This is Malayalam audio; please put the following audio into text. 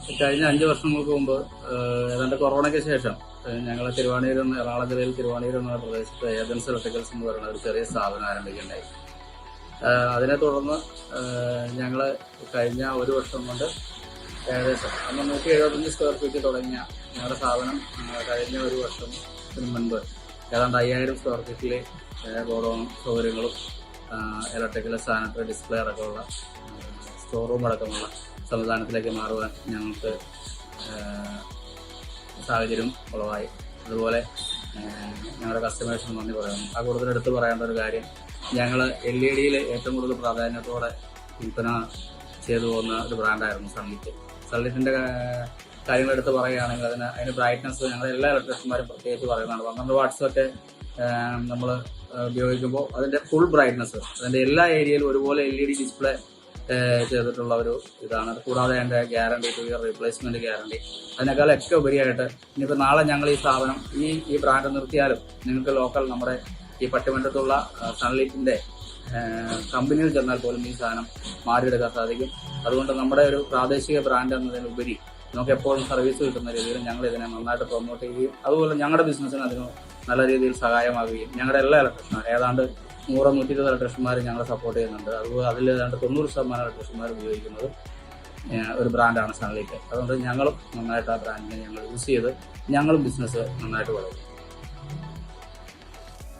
കഴിഞ്ഞ 5 വർഷങ്ങൾക്ക് മുമ്പ് ഏതാണ്ട് കൊറോണയ്ക്ക് ശേഷം ഞങ്ങൾ എറണാകുളം ജില്ലയിൽ തിരുവാണിയൂർ എന്ന പ്രദേശത്ത് ഏജൻസ് ഇലക്ട്രിക്കൽസ് എന്ന് പറയുന്ന ഒരു ചെറിയ സ്ഥാപനം ആരംഭിക്കുകയുണ്ടായി. അതിനെ തുടർന്ന് ഞങ്ങൾ കഴിഞ്ഞ 1 വർഷം കൊണ്ട് ഏകദേശം 175 സ്ക്വയർ ഫീറ്റ് തുടങ്ങിയ ഞങ്ങളുടെ സ്ഥാപനം കഴിഞ്ഞ 1 വർഷത്തിന് മുൻപ് ഏതാണ്ട് 5000 സ്ക്വയർ ഫീറ്റിൽ ഗോഡൌൺ സൗകര്യങ്ങളും ഇലക്ട്രിക്കൽ സാനിറ്ററി ഡിസ്പ്ലേ അടക്കമുള്ള സ്റ്റോർ റൂം അടക്കമുള്ള സംവിധാനത്തിലേക്ക് മാറുവാൻ ഞങ്ങൾക്ക് സാഹചര്യം ഉളവായി. അതുപോലെ ഞങ്ങളുടെ കസ്റ്റമേഴ്സിന് നന്ദി പറയുന്നു. ആ കൂടുതൽ എടുത്ത് പറയേണ്ട ഒരു കാര്യം, ഞങ്ങൾ LED ഏറ്റവും കൂടുതൽ പ്രാധാന്യത്തോടെ വിൽപ്പന ചെയ്തു പോകുന്ന ഒരു ബ്രാൻഡായിരുന്നു സൺലിറ്റ്. സൺലിറ്റിൻ്റെ കാര്യങ്ങൾ എടുത്ത് പറയുകയാണെങ്കിൽ അതിന് ബ്രൈറ്റ്നസ് ഞങ്ങൾ എല്ലാ ഇലക്ട്രീഷ്യന്മാരും പ്രത്യേകിച്ച് പറയുന്നതാണ്. 12 വാട്ട്സൊക്കെ നമ്മൾ ഉപയോഗിക്കുമ്പോൾ അതിൻ്റെ ഫുൾ ബ്രൈറ്റ്നസ് അതിൻ്റെ എല്ലാ ഏരിയയിലും ഒരുപോലെ LED ഡിസ്പ്ലേ ചെയ്തിട്ടുള്ള ഒരു ഇതാണ്. കൂടാതെ അതിൻ്റെ ഗ്യാരണ്ടി 2 ഇയർ റീപ്ലേസ്മെന്റ് ഗ്യാരണ്ടി. അതിനേക്കാളൊക്കെ ഉപരിയായിട്ട് ഇനിയിപ്പോൾ നാളെ ഞങ്ങൾ ഈ സ്ഥാപനം ഈ ബ്രാൻഡ് നിർത്തിയാലും നിങ്ങൾക്ക് ലോക്കൽ നമ്മുടെ ഈ പട്ടിമറ്റത്തുള്ള സൺലൈറ്റിന്റെ കമ്പനിയിൽ ചെന്നാൽ പോലും ഈ സാധനം മാറിയെടുക്കാൻ സാധിക്കും. അതുകൊണ്ട് നമ്മുടെ ഒരു പ്രാദേശിക ബ്രാൻഡ് എന്നതിനുപരി നമുക്ക് എപ്പോഴും സർവീസ് കിട്ടുന്ന രീതിയിൽ ഞങ്ങൾ ഇതിനെ നന്നായിട്ട് പ്രൊമോട്ട് ചെയ്യുകയും അതുപോലെ ഞങ്ങളുടെ ബിസിനസ്സിന് അതിന് നല്ല രീതിയിൽ സഹായമാകുകയും ഞങ്ങളുടെ എല്ലാ ഇലക്ട്രീഷ്യന്മാർ ഏതാണ്ട് 100-120 ഇലക്ട്രീഷ്യന്മാർ ഞങ്ങളെ സപ്പോർട്ട് ചെയ്യുന്നുണ്ട്. അതുപോലെ അതിൽ ഏതാണ്ട് 90% ഇലക്ട്രീഷ്യന്മാർ ഉപയോഗിക്കുന്നത് ഒരു ബ്രാൻഡാണ് സൺലൈറ്റ്. അതുകൊണ്ട് ഞങ്ങളും നന്നായിട്ട് ആ ബ്രാൻഡിനെ ഞങ്ങൾ യൂസ് ചെയ്ത് ഞങ്ങളും ബിസിനസ് നന്നായിട്ട് വളരും.